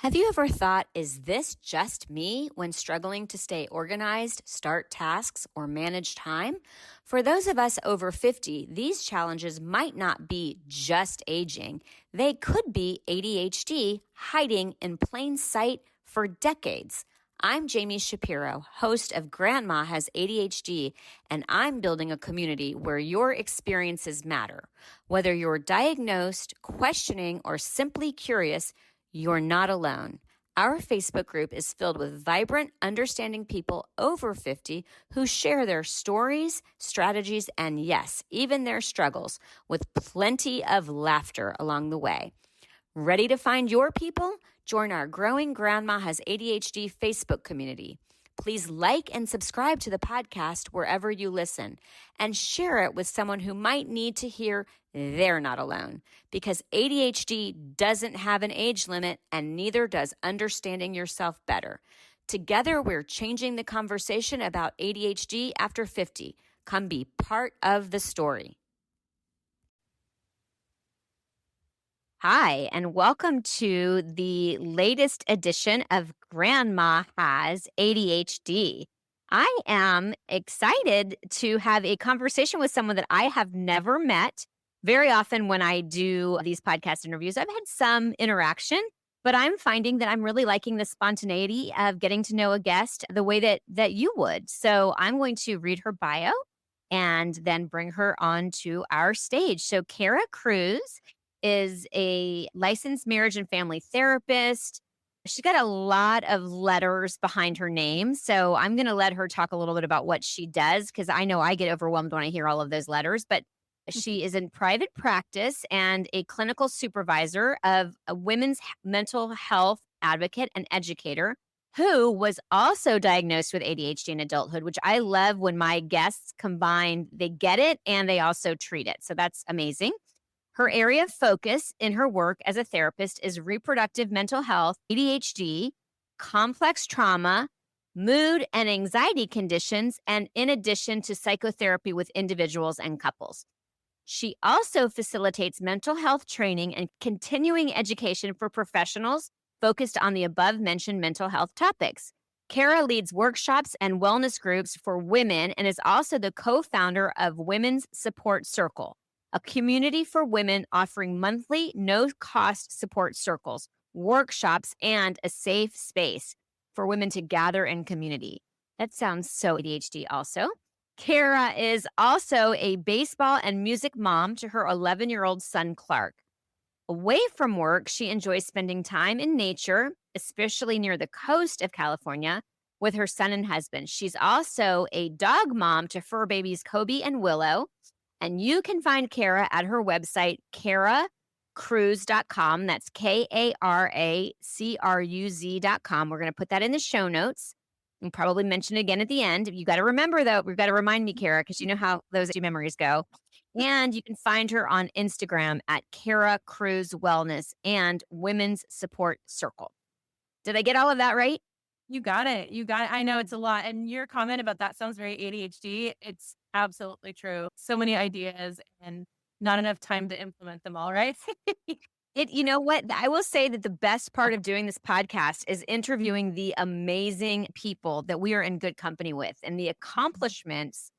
Have you ever thought, is this just me when struggling to stay organized, start tasks, or manage time? For those of us over 50, these challenges might not be just aging. They could be ADHD hiding in plain sight for decades. I'm Jamie Shapiro, host of Grandma Has ADHD, and I'm building a community where your experiences matter. Whether you're diagnosed, questioning, or simply curious, you're not alone. Our Facebook group is filled with vibrant, understanding people over 50 who share their stories, strategies, and yes, even their struggles, with plenty of laughter along the way. Ready to find your people? Join our growing Grandma Has ADHD Facebook community. Please like and subscribe to the podcast wherever you listen and share it with someone who might need to hear they're not alone, because ADHD doesn't have an age limit and neither does understanding yourself better. Together, we're changing the conversation about ADHD after 50. Come be part of the story. Hi, and welcome to the latest edition of Grandma Has ADHD. I am excited to have a conversation with someone that I have never met. Very often when I do these podcast interviews, I've had some interaction, but I'm finding that I'm really liking the spontaneity of getting to know a guest the way that you would. So I'm going to read her bio and then bring her onto our stage. So Kara Cruz is a licensed marriage and family therapist. She's got a lot of letters behind her name. So I'm going to let her talk a little bit about what she does, because I know I get overwhelmed when I hear all of those letters. But she is in private practice and a clinical supervisor of a women's mental health advocate and educator who was also diagnosed with ADHD in adulthood, which I love when my guests combine, they get it and they also treat it. So that's amazing. Her area of focus in her work as a therapist is reproductive mental health, ADHD, complex trauma, mood and anxiety conditions, and in addition to psychotherapy with individuals and couples. She also facilitates mental health training and continuing education for professionals focused on the above-mentioned mental health topics. Kara leads workshops and wellness groups for women and is also the co-founder of Women's Support Circle, a community for women offering monthly, no-cost support circles, workshops, and a safe space for women to gather in community. That sounds so ADHD also. Kara is also a baseball and music mom to her 11-year-old son, Clark. Away from work, she enjoys spending time in nature, especially near the coast of California, with her son and husband. She's also a dog mom to fur babies Kobe and Willow. And you can find Kara at her website, karacruz.com. That's KARACRUZ.com. We're going to put that in the show notes and probably mention it again at the end. You got to remember, though, we've got to remind me, Kara, because you know how those memories go. And you can find her on Instagram at Kara Cruz Wellness and Women's Support Circle. Did I get all of that right? You got it. You got it. I know it's a lot. And your comment about that sounds very ADHD. It's absolutely true. So many ideas and not enough time to implement them all, right? You know what? I will say that the best part of doing this podcast is interviewing the amazing people that we are in good company with and the accomplishments.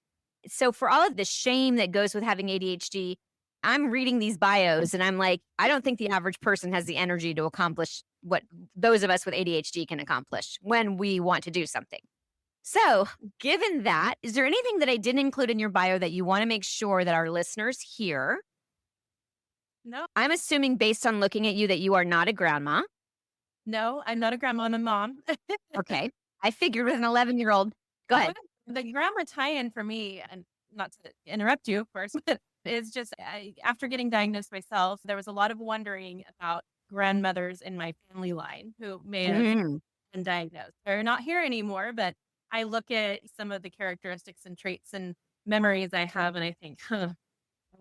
So for all of the shame that goes with having ADHD, I'm reading these bios and I'm like, I don't think the average person has the energy to accomplish what those of us with ADHD can accomplish when we want to do something. So given that, is there anything that I didn't include in your bio that you want to make sure that our listeners hear? No, I'm assuming based on looking at you that you are not a grandma. no, I'm not a grandma. I'm a mom. Okay. I figured with an 11-year-old. Go ahead. The grandma tie-in for me, and not to interrupt you, of course, but is just after getting diagnosed myself, there was a lot of wondering about grandmothers in my family line who may have been diagnosed. They're not here anymore, but I look at some of the characteristics and traits and memories I have, and I think, I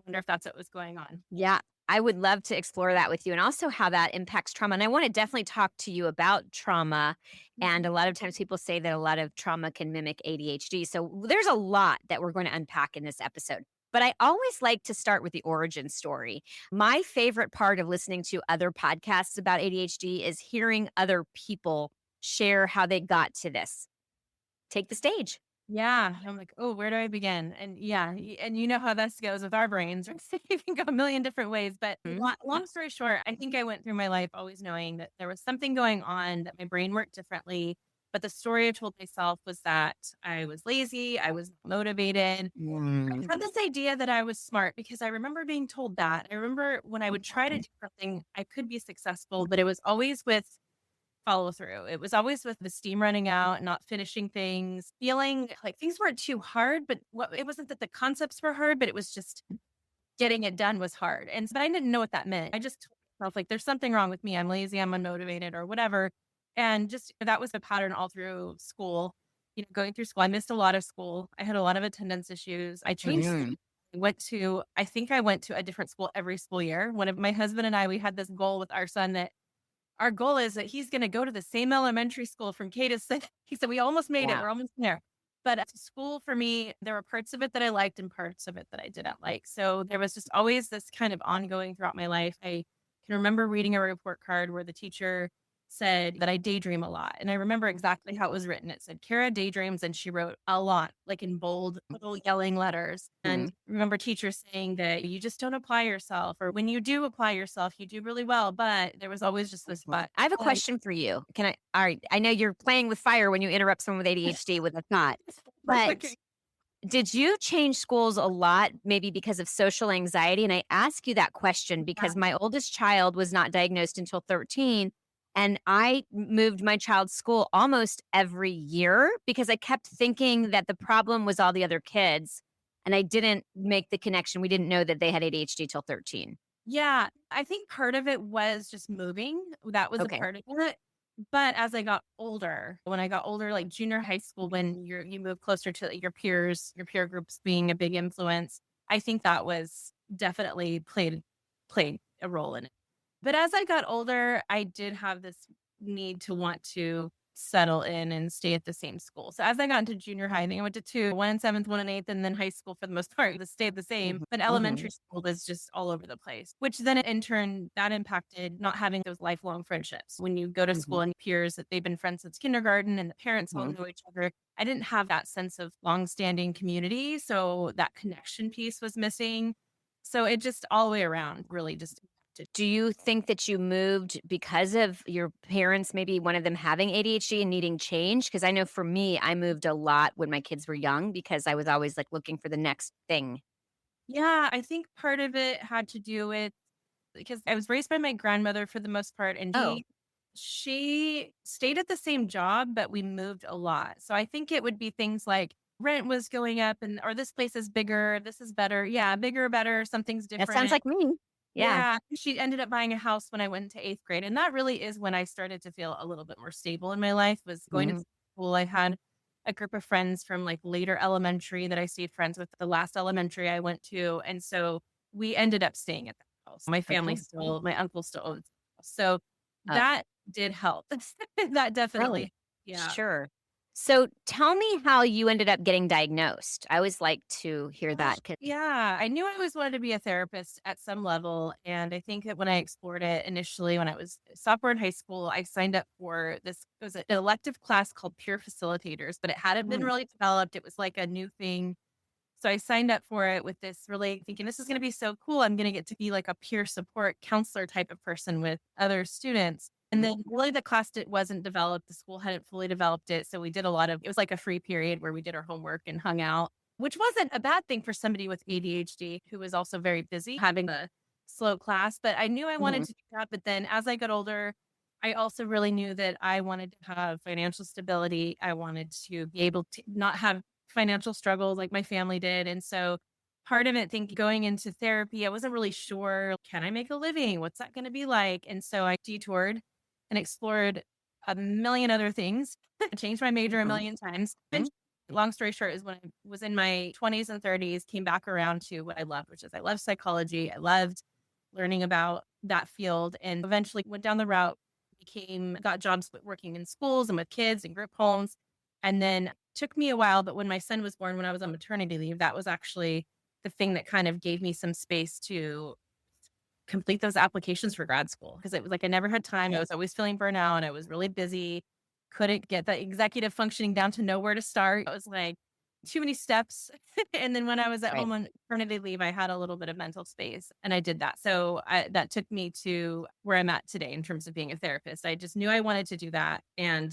wonder if that's what was going on. Yeah, I would love to explore that with you and also how that impacts trauma. And I want to definitely talk to you about trauma. And a lot of times people say that a lot of trauma can mimic ADHD. So there's a lot that we're going to unpack in this episode. But I always like to start with the origin story. My favorite part of listening to other podcasts about ADHD is hearing other people share how they got to this. Take the stage. Yeah, I'm like, "Oh, where do I begin?" And yeah, and you know how this goes with our brains, right? It can go a million different ways, but Mhm. long story short, I think I went through my life always knowing that there was something going on, that my brain worked differently, but the story I told myself was that I was lazy, I was not motivated. I Mm. had this idea that I was smart because I remember being told that. I remember when I would try to do something, I could be successful, but it was always with follow through. It was always with the steam running out, not finishing things, feeling like things weren't too hard, but it wasn't that the concepts were hard, but it was just getting it done was hard. But I didn't know what that meant. I just told myself like there's something wrong with me. I'm lazy, I'm unmotivated or whatever. And just that was the pattern all through school. Going through school, I missed a lot of school. I had a lot of attendance issues. I changed Mhm. I think I went to a different school every school year. One of my husband and I, we had this goal with our son that our goal is that he's gonna go to the same elementary school from K to 6. He said, "We almost made it. Yeah. We're almost there." But school for me, there were parts of it that I liked and parts of it that I didn't like. So there was just always this kind of ongoing throughout my life. I can remember reading a report card where the teacher said that I daydream a lot. And I remember exactly how it was written. It said, Kara daydreams, and she wrote a lot, like in bold, little yelling letters. Mhm. And I remember teachers saying that you just don't apply yourself, or when you do apply yourself, you do really well. But there was always just this but. I have a Like, question for you. Can I? All right. I know you're playing with fire when you interrupt someone with ADHD with a thought, but okay. did you change schools a lot, maybe because of social anxiety? And I ask you that question Yeah. because my oldest child was not diagnosed until 13. And I moved my child's school almost every year because I kept thinking that the problem was all the other kids. And I didn't make the connection. We didn't know that they had ADHD till 13. Yeah, I think part of it was just moving. That was a Okay. part of it. But as I got older, when I got older, like junior high school, when you move closer to your peers, your peer groups being a big influence, I think that was definitely played a role in it. But as I got older, I did have this need to want to settle in and stay at the same school. So as I got into junior high, I think I went to two, one in seventh, one in eighth, and then high school for the most part, it stayed the same. Mhm. But Mhm. elementary school was just all over the place, which then in turn that impacted not having those lifelong friendships. When you go to school Mhm. and peers that they've been friends since kindergarten and the parents all Mhm. know each other, I didn't have that sense of long-standing community. So that connection piece was missing. So it just all the way around really just impacted. Do you think that you moved because of your parents, maybe one of them having ADHD and needing change? Because I know for me, I moved a lot when my kids were young because I was always like looking for the next thing. Yeah, I think part of it had to do with because I was raised by my grandmother for the most part, and Oh, she stayed at the same job, but we moved a lot. So I think it would be things like rent was going up and or this place is bigger, this is better. Yeah, bigger, better, something's that sounds different. like me. Yeah. Yeah, she ended up buying a house when I went into 8th grade, and that really is when I started to feel a little bit more stable in my life, was going to Mhm. school. I had a group of friends from, like, later elementary that I stayed friends with the last elementary I went to, and so we ended up staying at that house. Okay. My uncle still owns the house, so Oh, that did help. That really? definitely yeah. Sure. So tell me how you ended up getting diagnosed. I always like to hear Oh, that. 'Cause yeah. I knew I always wanted to be a therapist at some level. And I think that when I explored it initially, when I was a sophomore in high school, I signed up for this, it was an elective class called Peer Facilitators, but it hadn't been Mm. really developed. It was like a new thing. So I signed up for it with this really thinking this is going to be so cool. I'm going to get to be like a peer support counselor type of person with other students. And then really the class wasn't developed. The school hadn't fully developed it. So we did it was like a free period where we did our homework and hung out, which wasn't a bad thing for somebody with ADHD who was also very busy having a slow class. But I knew I wanted Mhm. to do that. But then as I got older, I also really knew that I wanted to have financial stability. I wanted to be able to not have financial struggles like my family did. And so part of it, think going into therapy, I wasn't really sure, can I make a living? What's that going to be like? And so I detoured and explored a million other things. I changed my major a Mhm. million times. And Mhm. long story short is when I was in my 20s and 30s, came back around to what I loved, which is I love psychology. I loved learning about that field and eventually went down the route, got jobs working in schools and with kids and group homes. And then took me a while, but when my son was born, when I was on maternity leave, that was actually the thing that kind of gave me some space to complete those applications for grad school, because it was like I never had time. I was always feeling burnout. I was really busy. Couldn't get the executive functioning down to know where to start. It was like too many steps. And then when I was at Right. home on maternity leave, I had a little bit of mental space and I did that. That took me to where I'm at today in terms of being a therapist. I just knew I wanted to do that. And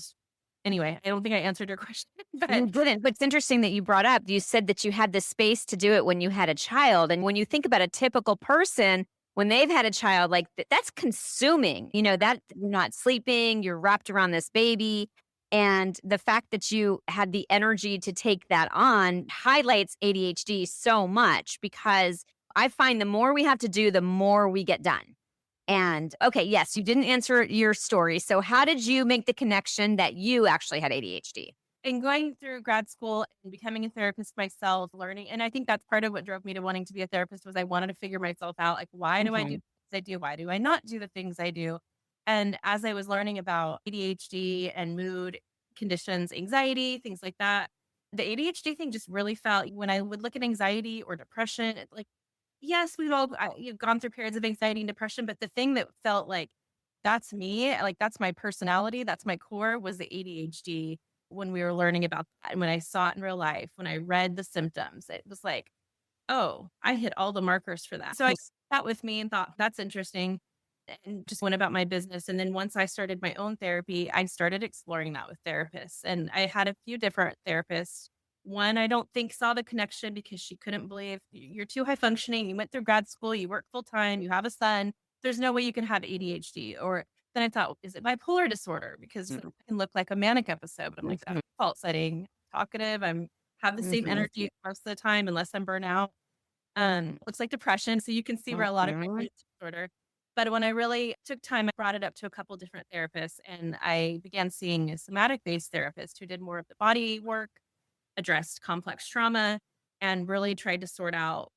anyway, I don't think I answered your question, You but didn't, but it's interesting that you brought up, you said that you had the space to do it when you had a child, and when you think about a typical person, when they've had a child, like, that's consuming, that you're not sleeping, you're wrapped around this baby, and the fact that you had the energy to take that on highlights ADHD so much because I find the more we have to do, the more we get done. And, okay, yes, you didn't answer your story, so how did you make the connection that you actually had ADHD? in going through grad school and becoming a therapist myself, learning, and I think that's part of what drove me to wanting to be a therapist was I wanted to figure myself out. Like, why do I do Mhm, the things I do? Why do I not do the things I do? And as I was learning about ADHD and mood conditions, anxiety, things like that, the ADHD thing just really felt when I would look at anxiety or depression, it's like, yes, you've gone through periods of anxiety and depression, but the thing that felt like that's me, like that's my personality, that's my core was the ADHD when we were learning about that. And when I saw it in real life, when I read the symptoms, it was like, oh, I hit all the markers for that. So I sat with me and thought, that's interesting. And just went about my business. And then once I started my own therapy, I started exploring that with therapists. And I had a few different therapists. One I don't think saw the connection because she couldn't believe you're too high functioning. You went through grad school, you work full time, you have a son. There's no way you can have ADHD. Or then I thought, is it bipolar disorder? Because it mhm, can look like a manic episode. But I'm like, that's mhm, default setting, talkative. I'm have the same mhm, energy most of the time unless I'm burnt out. Looks like depression, so you can see where a lot of mhm. bipolar disorder. But when I really took time, I brought it up to a couple different therapists, and I began seeing a somatic-based therapist who did more of the body work, addressed complex trauma, and really tried to sort out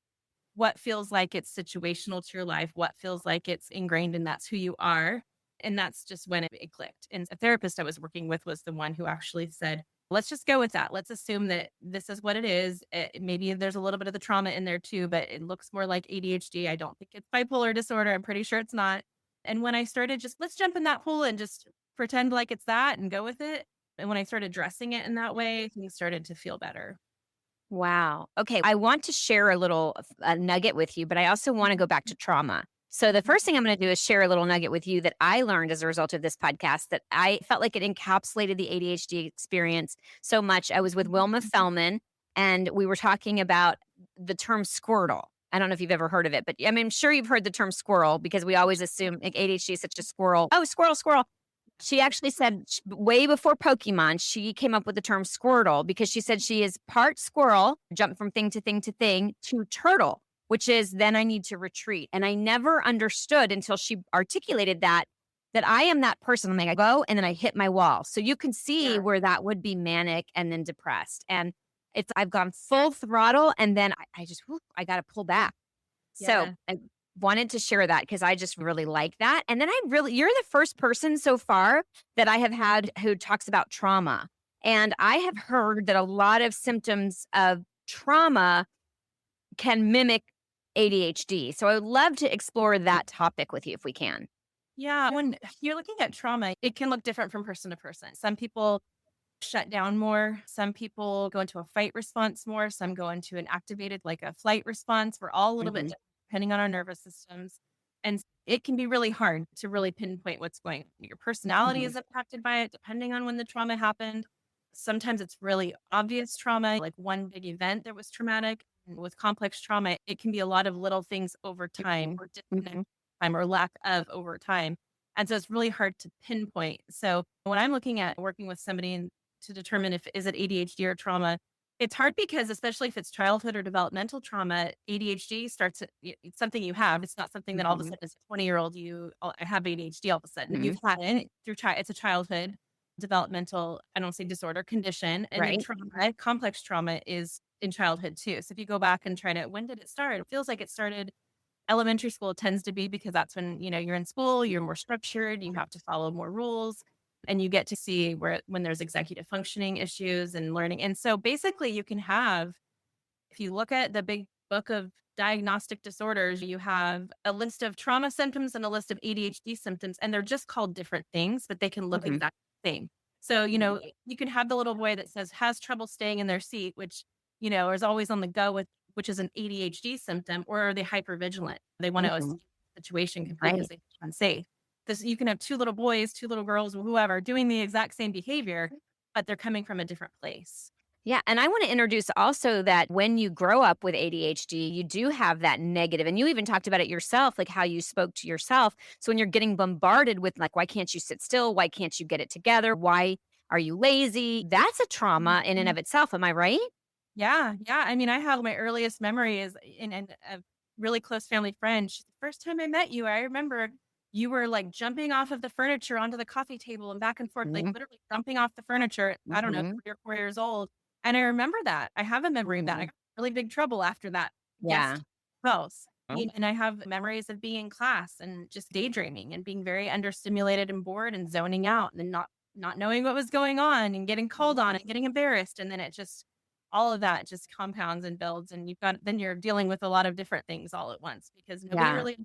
what feels like it's situational to your life, what feels like it's ingrained and that's who you are. And that's just when it clicked. And a therapist I was working with was the one who actually said, let's just go with that. Let's assume that this is what it is. Maybe there's a little bit of the trauma in there too, but it looks more like ADHD. I don't think it's bipolar disorder. I'm pretty sure it's not. And when I started just, let's jump in that pool and just pretend like it's that and go with it. And when I started addressing it in that way, things started to feel better. Wow. Okay, I want to share a little nugget with you, but I also want to go back to trauma. So, the first thing I'm going to do is share a little nugget with you that I learned as a result of this podcast that I felt like it encapsulated the ADHD experience so much. I was with Wilma Fellman, and we were talking about the term squirtle. I don't know if you've ever heard of it, but I mean, I'm sure you've heard the term squirrel because we always assume like ADHD is such a squirrel. Oh, squirrel, squirrel. She actually said way before Pokemon, she came up with the term Squirtle because she said she is part squirrel, jump from thing to thing to thing, to turtle, which is then I need to retreat. And I never understood until she articulated that I am that person. I'm like, I go and then I hit my wall. So you can see Yeah. where that would be manic and then depressed. And I've gone full throttle and then I just, whew, I got to pull back. So Yeah. I wanted to share that because I just really like that. And then you're the first person so far that I have had who talks about trauma. And I have heard that a lot of symptoms of trauma can mimic ADHD. So I would love to explore that topic with you if we can. Yeah, when you're looking at trauma, it can look different from person to person. Some people shut down more, some people go into a fight response more, some go into an activated, like a flight response. We're all a little bit Mhm, different depending on our nervous systems. And it can be really hard to really pinpoint what's going on. Your personality mhm, is impacted by it, depending on when the trauma happened. Sometimes it's really obvious trauma, like one big event that was traumatic. And with complex trauma, it can be a lot of little things over time mhm, or disconnect mhm. time or lack of over time. And so it's really hard to pinpoint. So when I'm looking at working with somebody to determine if is it ADHD or trauma, it's hard because especially if it's childhood or developmental trauma, ADHD it's something you have. It's not something that all of a Mhm, sudden as a 20-year-old I have ADHD all of a sudden. mhm. You've had it it's a childhood developmental, I don't say disorder, condition. And then Right. trauma, complex trauma is in childhood too. So if you go back and try to when did it start? It feels like it started elementary school tends to be because that's when, you're in school, you're more structured, you have to follow more rules, and you get to see where when there's executive functioning issues and learning. And so basically you can have if you look at the big book of diagnostic disorders, you have a list of trauma symptoms and a list of ADHD symptoms, and they're just called different things, but they can look Mhm. exactly the same. So, you can have the little boy that says has trouble staying in their seat, which, is always on the go with, which is an ADHD symptom, or are they hypervigilant? They want to Mhm. escape the situation completely because Right. they feel unsafe. This, you can have two little boys, two little girls, whoever doing the exact same behavior, but they're coming from a different place. Yeah, and I wanna introduce also that when you grow up with ADHD, you do have that negative, and you even talked about it yourself, like how you spoke to yourself. So when you're getting bombarded with like, "Why can't you sit still? Why can't you get it together? Why are you lazy?" That's a trauma in and Mhm. of itself, am I right? Yeah, yeah. I mean, I have my earliest memory is in a really close family friend. She's the first time I met you. I remember you were like jumping off of the furniture onto the coffee table and back and forth, like Mhm, literally jumping off the furniture. I don't know, mhm, 3 or 4 years old. And I remember that. I have a memory of that. I mhm. got in really big trouble after that Yeah. guest house. And I have memories of being in class and just daydreaming and being very understimulated and bored and zoning out and not knowing what was going on and getting called on and getting embarrassed. And then it just all of that just compounds and builds, and you're dealing with a lot of different things all at once because nobody Yeah. really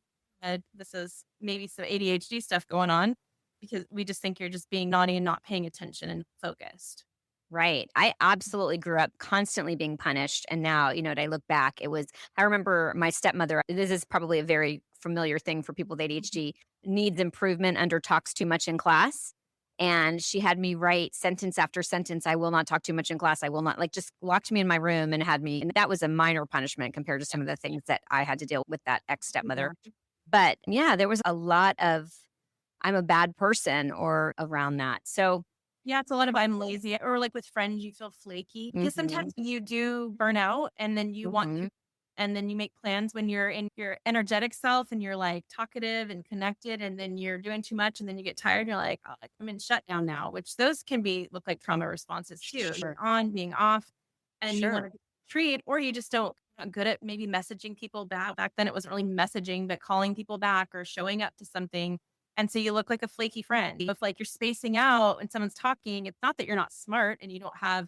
said this is maybe some ADHD stuff going on because we just think you're just being naughty and not paying attention and focused. Right. I absolutely grew up constantly being punished. And now, when I look back, I remember my stepmother, this is probably a very familiar thing for people with ADHD, needs improvement, under talks too much in class. And she had me write sentence after sentence, I will not talk too much in class. I will not, like, just locked me in my room and had me. And that was a minor punishment compared to some of the things that I had to deal with that ex stepmother. Yeah. But yeah, there was a lot of I'm a bad person or around that. So, Yeah, it's a lot of I'm lazy or like with friends, you feel flaky because mhm, sometimes you do burn out and then you want mhm, to, and then you make plans when you're in your energetic self and you're like talkative and connected, and then you're doing too much and then you get tired. And you're like, oh, I'm in shutdown now, which those can be look like trauma responses too. You're sure. on, being off, and you want Sure. to treat, or you just don't not good at maybe messaging people back. Back then, it wasn't really messaging, but calling people back or showing up to something, and so you look like a flaky friend. If like you're spacing out and someone's talking, it's not that you're not smart and you don't have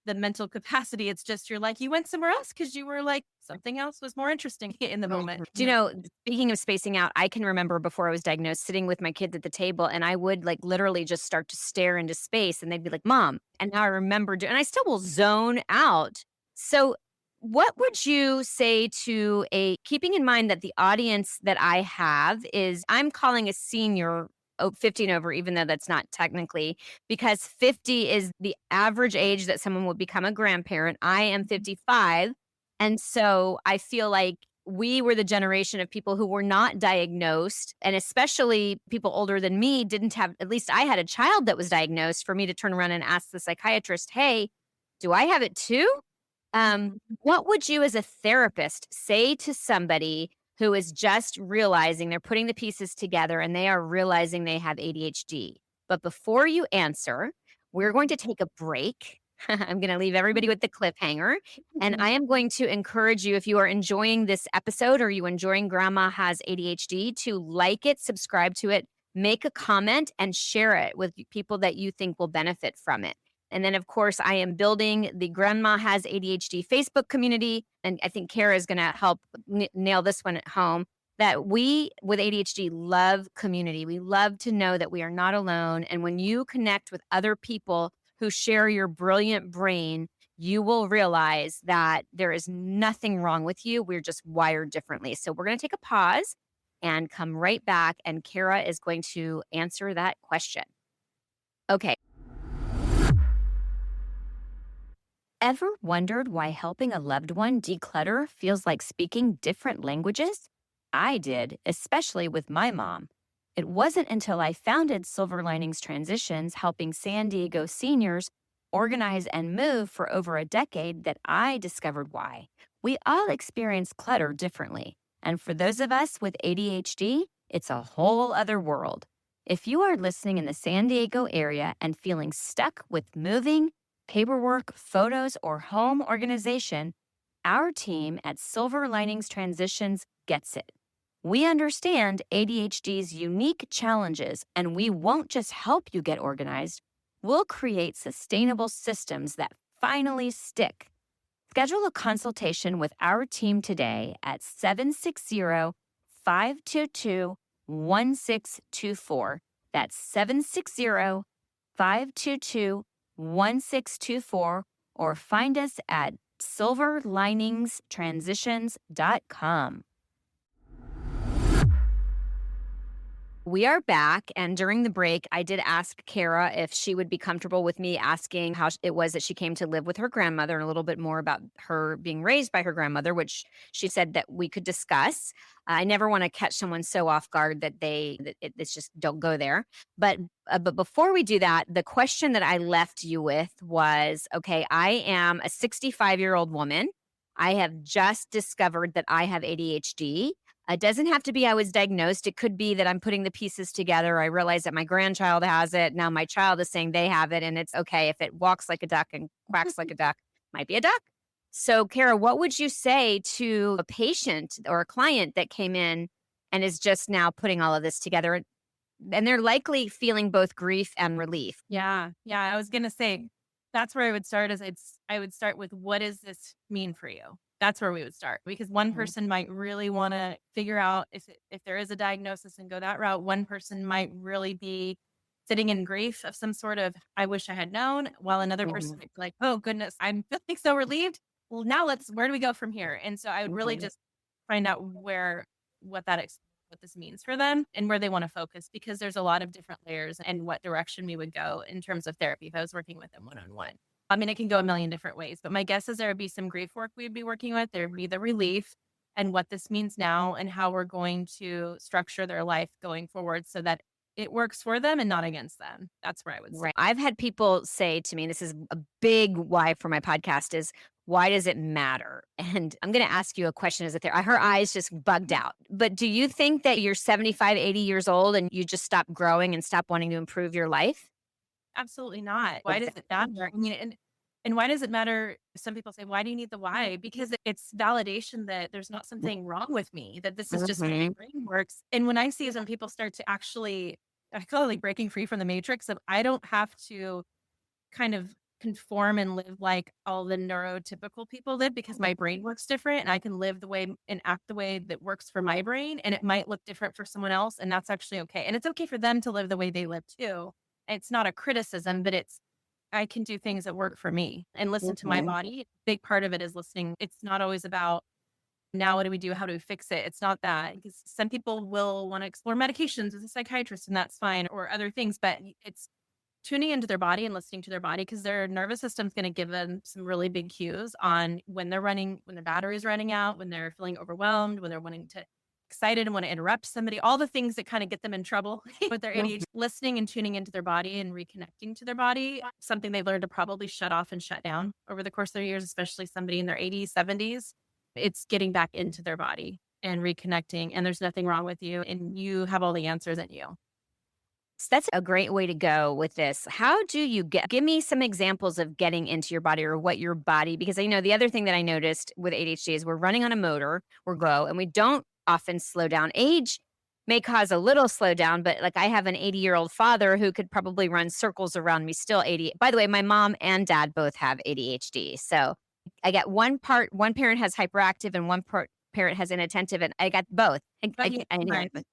the mental capacity. It's just you're like, you went somewhere else because you were like, something else was more interesting in the moment. Mhm. Do you know, speaking of spacing out, I can remember before I was diagnosed sitting with my kids at the table and I would like literally just start to stare into space and they'd be like, "Mom." And now I remember and I still will zone out. So, what would you say to a keeping in mind that the audience that I have is I'm calling a senior 50 and over, even though that's not technically, because 50 is the average age that someone would become a grandparent. I am 55. And so I feel like we were the generation of people who were not diagnosed, and especially people older than me didn't have, at least I had a child that was diagnosed for me to turn around and ask the psychiatrist, "Hey, do I have it too?" What would you as a therapist say to somebody who is just realizing they're putting the pieces together and they are realizing they have ADHD? But before you answer, we're going to take a break. I'm going to leave everybody with the cliffhanger. And I am going to encourage you, if you are enjoying this episode or you enjoying Grandma Has ADHD, to like it, subscribe to it, make a comment, and share it with people that you think will benefit from it. And then, of course, I am building the Grandma Has ADHD Facebook community. And I think Kara is going to help nail this one at home, that we with ADHD love community. We love to know that we are not alone. And when you connect with other people who share your brilliant brain, you will realize that there is nothing wrong with you. We're just wired differently. So we're going to take a pause and come right back. And Kara is going to answer that question. Okay. Ever wondered why helping a loved one declutter feels like speaking different languages? I did, especially with my mom. It wasn't until I founded Silver Linings Transitions, helping San Diego seniors organize and move for over a decade, that I discovered why. We all experience clutter differently. And for those of us with ADHD, it's a whole other world. If you are listening in the San Diego area and feeling stuck with moving, paperwork, photos, or home organization, our team at Silver Linings Transitions gets it. We understand ADHD's unique challenges, and we won't just help you get organized, we'll create sustainable systems that finally stick. Schedule a consultation with our team today at 760-522-1624. That's 760-522-1624, or find us at silverliningstransitions.com. We are back. And during the break, I did ask Kara if she would be comfortable with me asking how it was that she came to live with her grandmother and a little bit more about her being raised by her grandmother, which she said that we could discuss. I never want to catch someone so off guard that it's just don't go there. But before we do that, the question that I left you with was, okay, I am a 65-year-old woman. I have just discovered that I have ADHD. It doesn't have to be I was diagnosed. It could be that I'm putting the pieces together. I realize that my grandchild has it. Now my child is saying they have it, and it's okay if it walks like a duck and quacks like a duck, might be a duck. So, Kara, what would you say to a patient or a client that came in and is just now putting all of this together? And they're likely feeling both grief and relief. Yeah. Yeah. I was going to say that's where I would start I would start with what does this mean for you? That's where we would start because one Mhm. person might really want to figure out if there is a diagnosis and go that route. One person might really be sitting in grief of some sort of I wish I had known, while another person Mhm. might be like, oh goodness, I'm feeling so relieved. Well, now where do we go from here? And so I would really Mhm. just find out what that what this means for them and where they want to focus because there's a lot of different layers and what direction we would go in terms of therapy if I was working with them one on one. I mean, it can go a million different ways, but my guess is there would be some grief work we'd be working with. There would be the relief and what this means now and how we're going to structure their life going forward so that it works for them and not against them. That's where I would Right. start. I've had people say to me, this is a big why for my podcast is why does it matter? And I'm going to ask you a question as if her eyes just bugged out. But do you think that you're 75, 80 years old and you just stop growing and stop wanting to improve your life? Absolutely not. Why does it Exactly. matter? I mean, and why does it matter? Some people say, why do you need the why? Because it's validation that there's not something wrong with me, that this is just how my Mhm. brain works. And when I see some people start to actually, I call it like breaking free from the matrix of I don't have to kind of conform and live like all the neurotypical people live because my brain works different and I can live the way and act the way that works for my brain. And it might look different for someone else. And that's actually okay. And it's okay for them to live the way they live too. It's not a criticism, but I can do things that work for me and listen to my Mhm. body. Big part of it is listening. It's not always about now what do we do? How do we fix it? It's not that because some people will want to explore medications as a psychiatrist and that's fine or other things, but it's tuning into their body and listening to their body because their nervous system's going to give them some really big cues on when the battery's running out, when they're feeling overwhelmed, when they're wanting to excited and want to interrupt somebody, all the things that kind of get them in trouble with their Mhm. ADHD. Listening and tuning into their body and reconnecting to their body, something they've learned to probably shut off and shut down over the course of their years, especially somebody in their 80s, 70s. It's getting back into their body and reconnecting. And there's nothing wrong with you. And you have all the answers in you. So that's a great way to go with this. How do you give me some examples of getting into your body or what your body, because I know the other thing that I noticed with ADHD is we're running on a motor, we're go, and we don't often slow down. Age may cause a little slowdown, but like I have an 80-year-old father who could probably run circles around me still 80. By the way, my mom and dad both have ADHD. So I got one parent has hyperactive and parent has inattentive, and I got both. But yeah, I right. inherit, but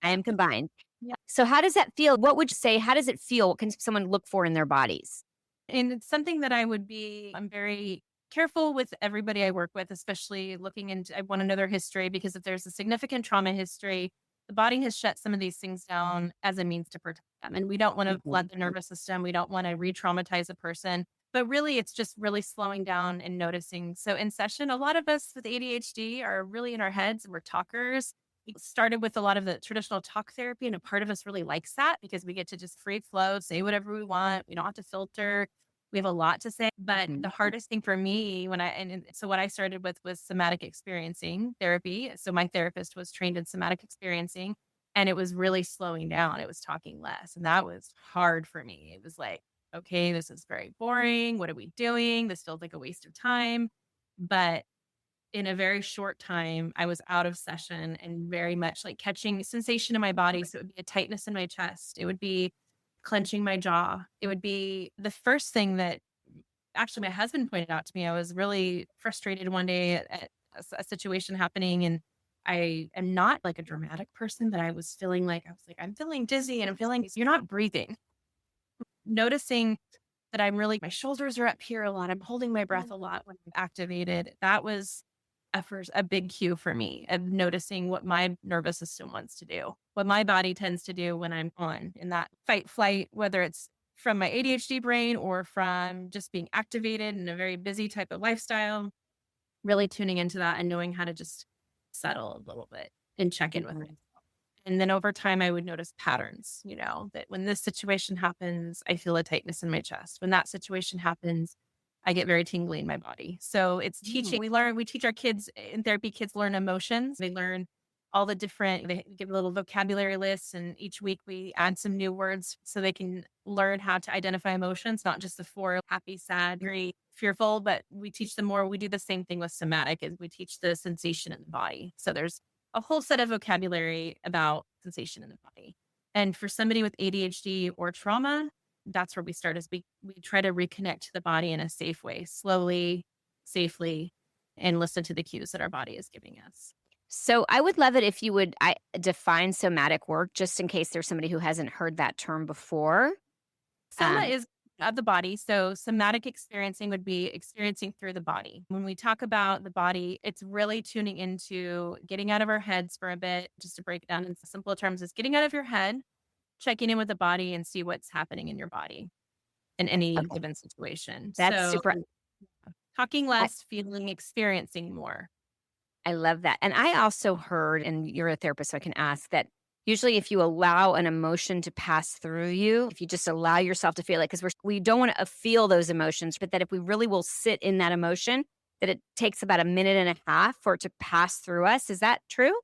I am combined. Yeah. So how does that feel? What would you say? How does it feel? What can someone look for in their bodies? And it's something that I'm very careful with everybody I work with, especially looking into, I want to know their history because if there's a significant trauma history, the body has shut some of these things down as a means to protect them. And we don't want to Mhm. flood the nervous system. We don't want to re traumatize a person. But really, it's just really slowing down and noticing. So, in session, a lot of us with ADHD are really in our heads. We're talkers. We started with a lot of the traditional talk therapy, and a part of us really likes that because we get to just free flow, say whatever we want. We don't have to filter. We have a lot to say, but the Mhm. hardest thing for me so what I started with was somatic experiencing therapy. So my therapist was trained in somatic experiencing and it was really slowing down. It was talking less. And that was hard for me. It was like, okay, this is very boring. What are we doing? This feels like a waste of time. But in a very short time, I was out of session and very much like catching sensation in my body. So it would be a tightness in my chest. It would be clenching my jaw. It would be the first thing that Actually, my husband pointed out to me, I was really frustrated one day at a situation happening, and I am not like a dramatic person, but I was feeling like, I was like, I'm feeling dizzy and I'm feeling, you're not breathing. Noticing that I'm really, my shoulders are up here a lot. I'm holding my breath a lot when I'm activated. That was a big cue for me of noticing what my nervous system wants to do, what my body tends to do when I'm on in that fight flight, whether it's from my ADHD brain or from just being activated in a very busy type of lifestyle, really tuning into that and knowing how to just settle a little bit and check in with Mhm. myself. And then over time, I would notice patterns, that when this situation happens, I feel a tightness in my chest. When that situation happens, I get very tingly in my body. So it's teaching. Mm. We teach our kids in therapy, kids learn emotions. They learn all the different, they give little vocabulary lists. And each week we add some new words so they can learn how to identify emotions, not just the four: happy, sad, angry, fearful, but we teach them more. We do the same thing with somatic, is we teach the sensation in the body. So there's a whole set of vocabulary about sensation in the body. And for somebody with ADHD or trauma, that's where we start, is we try to reconnect to the body in a safe way, slowly, safely, and listen to the cues that our body is giving us. So I would love it if you would define somatic work just in case there's somebody who hasn't heard that term before. Soma Um, is of the body. So somatic experiencing would be experiencing through the body. When we talk about the body, it's really tuning into getting out of our heads for a bit. Just to break it down in simple terms, is getting out of your head, checking in with the body and see what's happening in your body in any okay, given situation. that's So super. talking less, feeling, experiencing more. I love that. And I also heard, and you're a therapist, so I can ask that usually if you allow an emotion to pass through you, if you just allow yourself to feel it, because we don't want to feel those emotions, but that if we really will sit in that emotion, that it takes about a minute and a half for it to pass through us. Is that true?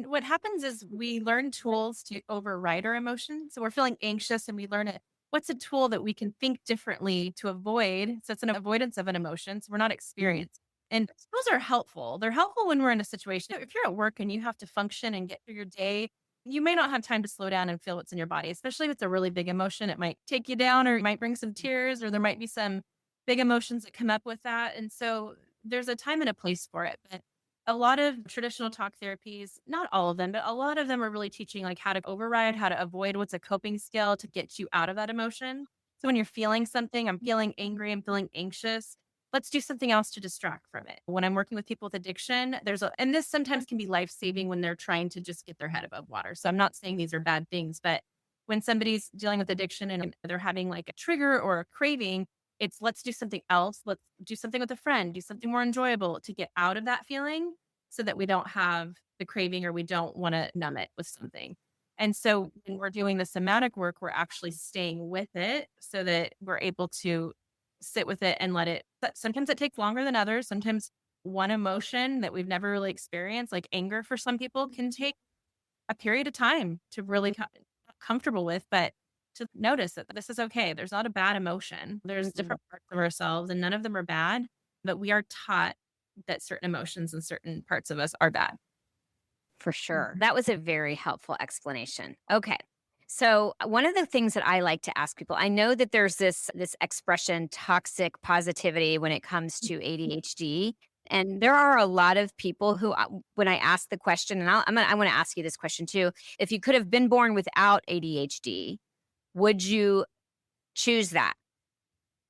What happens is we learn tools to override our emotions. So we're feeling anxious and we learn it. What's a tool that we can think differently to avoid? So it's an avoidance of an emotion. So we're not Mhm. experienced. And those are helpful. They're helpful when we're in a situation. If you're at work and you have to function and get through your day, you may not have time to slow down and feel what's in your body, especially if it's a really big emotion. It might take you down, or it might bring some tears, or there might be some big emotions that come up with that. And so there's a time and a place for it. But a lot of traditional talk therapies, not all of them, but a lot of them are really teaching like how to override, how to avoid, what's a coping skill to get you out of that emotion. So when you're feeling something, I'm feeling angry, I'm feeling anxious, let's do something else to distract from it. When I'm working with people with addiction, and this sometimes can be life saving when they're trying to just get their head above water. So I'm not saying these are bad things, but when somebody's dealing with addiction and they're having like a trigger or a craving, it's let's do something else. Let's do something with a friend, do something more enjoyable to get out of that feeling so that we don't have the craving, or we don't want to numb it with something. And so when we're doing the somatic work, we're actually staying with it so that we're able to sit with it and let it. But sometimes it takes longer than others. Sometimes one emotion that we've never really experienced, like anger for some people, can take a period of time to really comfortable with, but to notice that this is okay. There's not a bad emotion. There's Mhm. different parts of ourselves and none of them are bad, but we are taught that certain emotions and certain parts of us are bad. For sure. That was a very helpful explanation. Okay. So, one of the things that I like to ask people, I know that there's this expression toxic positivity when it comes to ADHD, and there are a lot of people who when I ask the question, and I want to ask you this question too, if you could have been born without ADHD, would you choose that?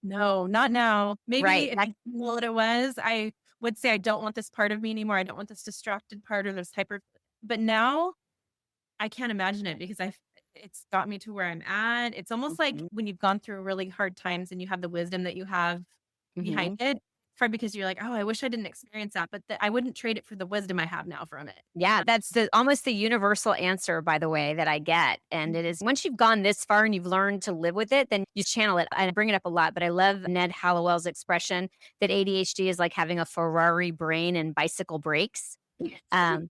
No, not now. Maybe Right. if I knew what it was, I would say I don't want this part of me anymore. I don't want this distracted part or this hyper. But now I can't imagine it because it's got me to where I'm at. It's almost like Mhm. when you've gone through really hard times and you have the wisdom that you have Mhm. behind it. For because you're like, oh, I wish I didn't experience that, but I wouldn't trade it for the wisdom I have now from it. Yeah, that's almost the universal answer, by the way, that I get. And it is once you've gone this far and you've learned to live with it, then you channel it. I bring it up a lot, but I love Ned Hallowell's expression that ADHD is like having a Ferrari brain and bicycle brakes. Um,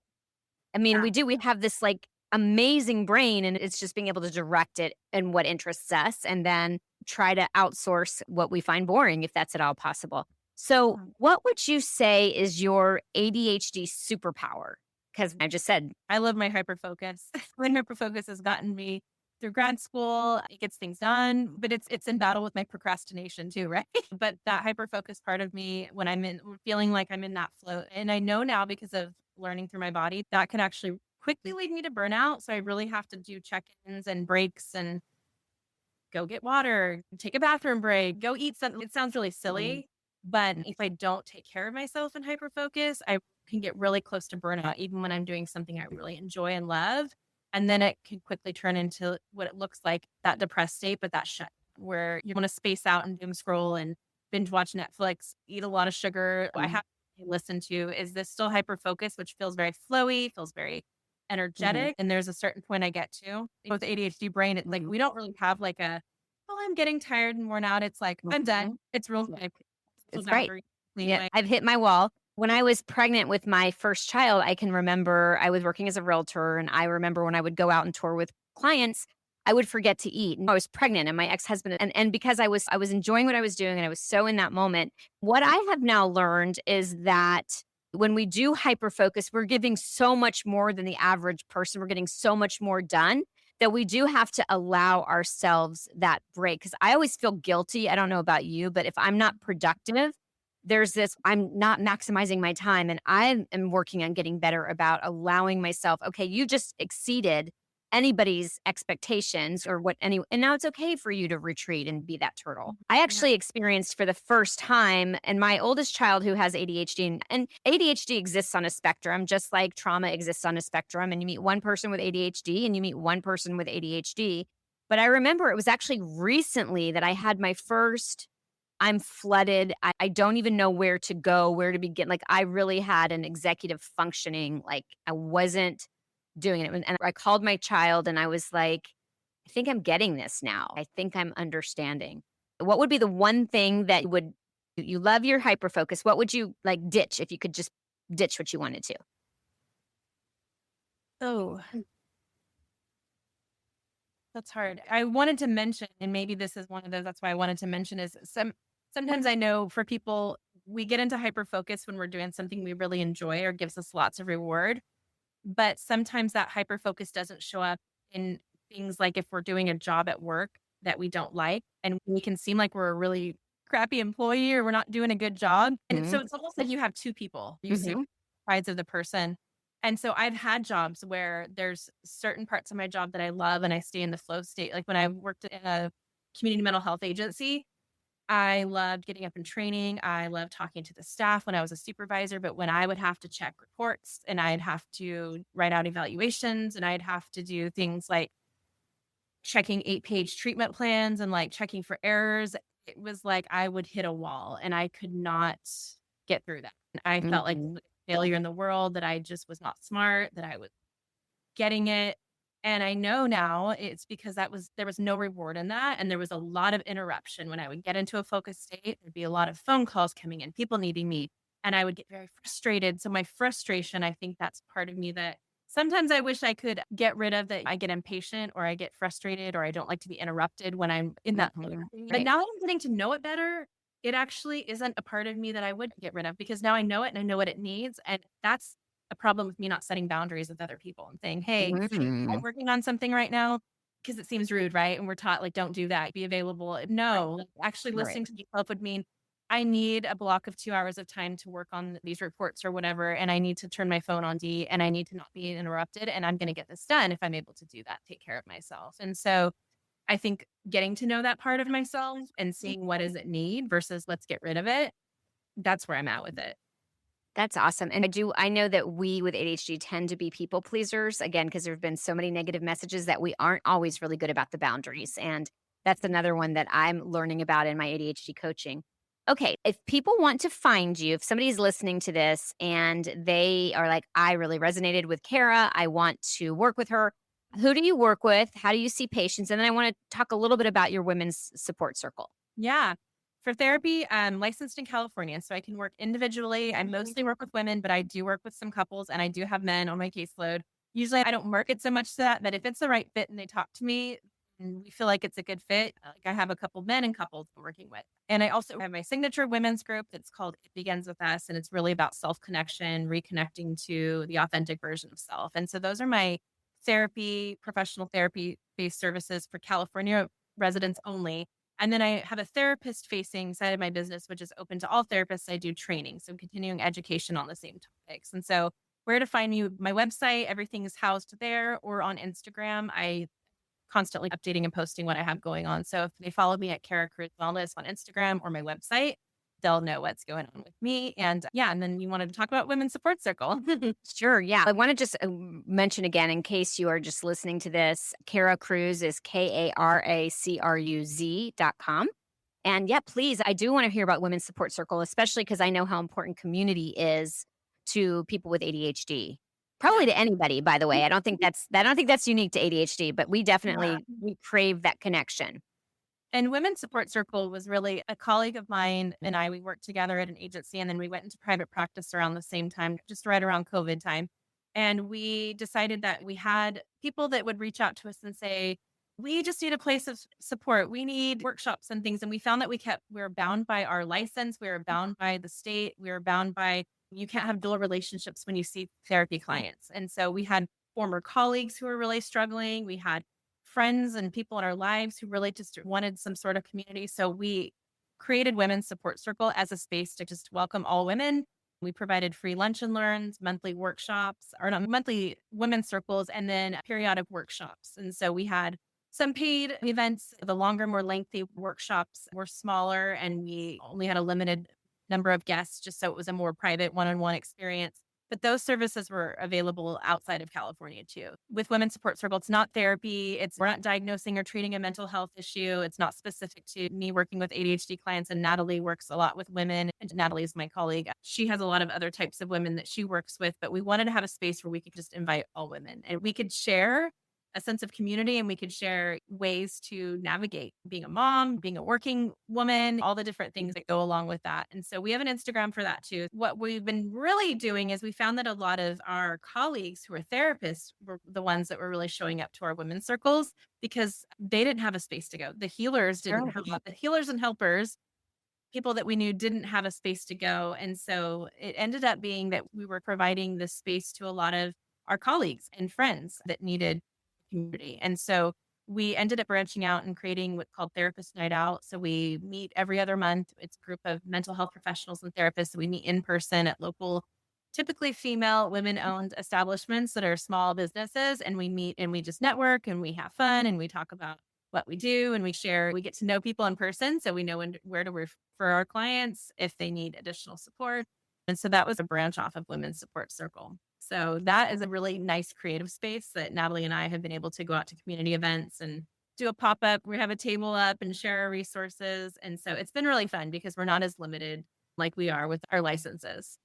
I mean, Yeah. we have this like amazing brain, and it's just being able to direct it in what interests us and then try to outsource what we find boring if that's at all possible. So, what would you say is your ADHD superpower? Because I just said, I love my hyper focus. My hyper focus has gotten me through grad school. It gets things done, but it's in battle with my procrastination too, right? But that hyper focus part of me when I'm in feeling like I'm in that flow. And I know now because of learning through my body that can actually quickly lead me to burnout. So I really have to do check-ins and breaks and go get water, take a bathroom break, go eat something. It sounds really silly, but if I don't take care of myself and hyper focus, I can get really close to burnout, even when I'm doing something I really enjoy and love. And then it can quickly turn into what it looks like that depressed state, but that shut where you want to space out and doom scroll and binge watch Netflix, eat a lot of sugar. I have to listen to is this still hyper focus, which feels very flowy, feels very energetic. And there's a certain point I get to with ADHD brain. It's like we don't really have like a well, I'm getting tired and worn out. It's like, I'm done. It's real quick. It's right. Boundary, clean Yeah, my I've hit my wall. When I was pregnant with my first child, I can remember I was working as a realtor, and I remember when I would go out and tour with clients, I would forget to eat. And I was pregnant, and my ex-husband and because I was enjoying what I was doing and I was so in that moment, what I have now learned is that when we do hyper focus, we're giving so much more than the average person. We're getting so much more done that we do have to allow ourselves that break. Because I always feel guilty. I don't know about you, but if I'm not productive, there's this I'm not maximizing my time, and I am working on getting better about allowing myself, okay, you just exceeded anybody's expectations or what any and now it's okay for you to retreat and be that turtle. I yeah. actually experienced for the first time and my oldest child who has ADHD and ADHD exists on a spectrum just like trauma exists on a spectrum and you meet one person with ADHD and you meet one person with ADHD. But I remember it was actually recently that I had my first I'm flooded. I don't even know where to go, where to begin. Like, I really had an executive functioning, like, I wasn't doing it. And I called my child and I was like, I think I'm getting this now. I think I'm understanding. What would be the one thing that would you love your hyper focus? What would you like ditch if you could just ditch what you wanted to? Oh, that's hard. I wanted to mention, and maybe this is one of those, that's why I wanted to mention is sometimes I know for people, we get into hyper focus when we're doing something we really enjoy or gives us lots of reward. But sometimes that hyper focus doesn't show up in things like if we're doing a job at work that we don't like and we can seem like we're a really crappy employee or we're not doing a good job. And so Mhm, it's almost like you have two people. You see mhm, sides of the person. And so I've had jobs where there's certain parts of my job that I love and I stay in the flow state. Like when I worked in a community mental health agency, I loved getting up and training. I loved talking to the staff when I was a supervisor, but when I would have to check reports and I'd have to write out evaluations and I'd have to do things like checking 8-page treatment plans and like checking for errors, it was like I would hit a wall and I could not get through that. And I felt like mhm, a failure in the world, that I just was not smart, that I was getting it. And I know now it's because there was no reward in that, and there was a lot of interruption when I would get into a focused state, there'd be a lot of phone calls coming in, people needing me, and I would get very frustrated. So my frustration, I think that's part of me that sometimes I wish I could get rid of that I get impatient or I get frustrated or I don't like to be interrupted when I'm in that flow. mhm, But right. now that I'm getting to know it better, it actually isn't a part of me that I would get rid of because now I know it and I know what it needs. And that's a problem with me not setting boundaries with other people and saying, "Hey, I'm Mm, working on something right now," because it seems rude, right? And we're taught like, "Don't do that. Be available." No, like, actually right. listening to myself would mean I need a block of 2 hours of time to work on these reports or whatever, and I need to turn my phone on D, and I need to not be interrupted, and I'm gonna get this done if I'm able to do that, take care of myself. And so I think getting to know that part of myself and seeing what does it need versus let's get rid of it, that's where I'm at with it. That's awesome. And I know that we with ADHD tend to be people pleasers again, because there have been so many negative messages that we aren't always really good about the boundaries. And that's another one that I'm learning about in my ADHD coaching. Okay. If people want to find you, if somebody's listening to this and they are like, I really resonated with Kara, I want to work with her. Who do you work with? How do you see patients? And then I want to talk a little bit about your women's support circle. Yeah. For therapy, I'm licensed in California, so I can work individually. I mostly work with women, but I do work with some couples and I do have men on my caseload. Usually I don't market so much to that if it's the right fit and they talk to me and we feel like it's a good fit, like I have a couple men and couples I'm working with. And I also have my signature women's group that's called It Begins With Us. And it's really about self connection, reconnecting to the authentic version of self. And so those are my therapy, professional therapy based services for California residents only. And then I have a therapist facing side of my business, which is open to all therapists. I do training, so continuing education on the same topics. And so, where to find me? My website, everything is housed there, or on Instagram. I constantly updating and posting what I have going on. So if they follow me at Kara Cruz Wellness on Instagram or my website, they'll know what's going on with me. And yeah, and then you wanted to talk about Women's Support Circle. Sure. Yeah. I want to just mention again, in case you are just listening to this, Kara Cruz is KARACRUZ.com. And yeah, please, I do want to hear about Women's Support Circle, especially because I know how important community is to people with ADHD. Probably Yeah. to anybody, by the way. I don't think that's unique to ADHD, but we Yeah. definitely we crave that connection. And Women's Support Circle was really a colleague of mine and I, we worked together at an agency and then we went into private practice around the same time, just right around COVID time. And we decided that we had people that would reach out to us and say, we just need a place of support. We need workshops and things. And we found that we were bound by our license. We were bound by the state. We were bound by, you can't have dual relationships when you see therapy clients. And so we had former colleagues who were really struggling. We had friends and people in our lives who really just wanted some sort of community. So we created Women's Support Circle as a space to just welcome all women. We provided free lunch and learns, monthly workshops, or not monthly women's circles, and then periodic workshops. And so we had some paid events. The longer, more lengthy workshops were smaller, and we only had a limited number of guests just so it was a more private one on one experience. But those services were available outside of California too. With Women's Support Circle, it's not therapy. We're not diagnosing or treating a mental health issue. It's not specific to me working with ADHD clients. And Natalie works a lot with women. And Natalie is my colleague. She has a lot of other types of women that she works with. But we wanted to have a space where we could just invite all women and we could share a sense of community and we could share ways to navigate being a mom, being a working woman, all the different things that go along with that. And so we have an Instagram for that too. What we've been really doing is we found that a lot of our colleagues who are therapists were the ones that were really showing up to our women's circles because they didn't have a space to go. The healers didn't Sure. have the healers and helpers, people that we knew didn't have a space to go. And so it ended up being that we were providing this space to a lot of our colleagues and friends that needed community. And so we ended up branching out and creating what's called Therapist Night Out. So we meet every other month. It's a group of mental health professionals and therapists. We meet in person at local, typically female, women owned establishments that are small businesses. And we meet and we just network and we have fun and we talk about what we do and we share. We get to know people in person. So we know where to refer our clients if they need additional support. And so that was a branch off of Women's Support Circle. So that is a really nice creative space that Natalie and I have been able to go out to community events and do a pop up. We have a table up and share our resources. And so it's been really fun because we're not as limited like we are with our licenses.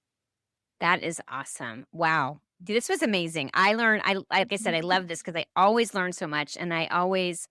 That is awesome. Wow. This was amazing. Like I said, I love this because I always learn so much and I always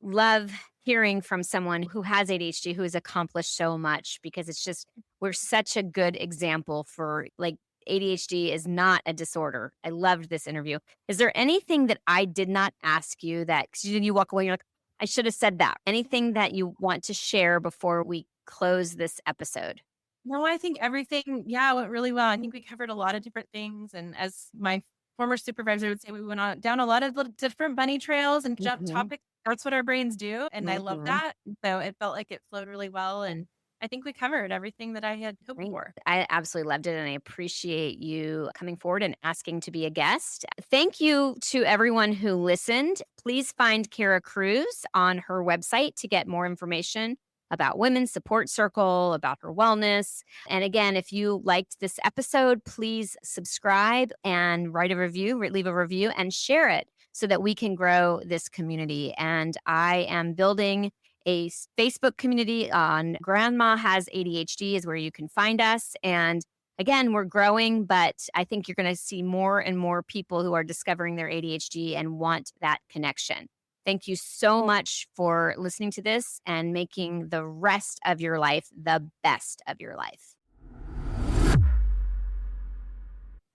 love hearing from someone who has ADHD who has accomplished so much because we're such a good example for like ADHD is not a disorder. I loved this interview. Is there anything that I did not ask you that, because you walk away, you're like, I should have said that? Anything that you want to share before we close this episode? No, I think everything, yeah, went really well. I think we covered a lot of different things. And as my former supervisor would say, we went down a lot of little different bunny trails and jumped Mhm, topics. That's what our brains do. And I love mhm. that. So it felt like it flowed really well. And I think we covered everything that I had hoped Great. for. I absolutely loved it, and I appreciate you coming forward and asking to be a guest. Thank you to everyone who listened. Please find Kara Cruz on her website to get more information about Women's Support Circle, about her wellness. And again, if you liked this episode, please subscribe and write a review, leave a review, and share it so that we can grow this community. And I am building Facebook community on Grandma Has ADHD is where you can find us. And again, we're growing, but I think you're going to see more and more people who are discovering their ADHD and want that connection. Thank you so much for listening to this and making the rest of your life the best of your life.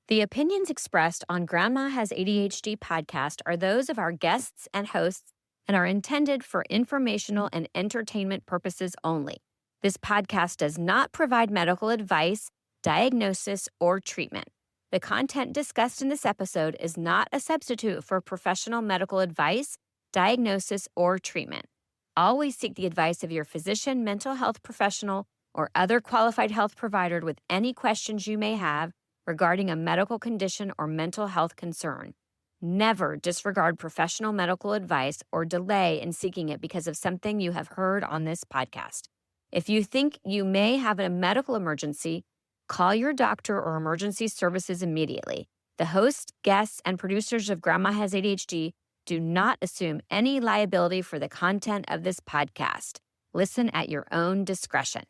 The opinions expressed on Grandma Has ADHD podcast are those of our guests and hosts and are intended for informational and entertainment purposes only. This podcast does not provide medical advice, diagnosis, or treatment. The content discussed in this episode is not a substitute for professional medical advice, diagnosis, or treatment. Always seek the advice of your physician, mental health professional, or other qualified health provider with any questions you may have regarding a medical condition or mental health concern. Never disregard professional medical advice or delay in seeking it because of something you have heard on this podcast. If you think you may have a medical emergency, call your doctor or emergency services immediately. The host, guests, and producers of Grandma Has ADHD do not assume any liability for the content of this podcast. Listen at your own discretion.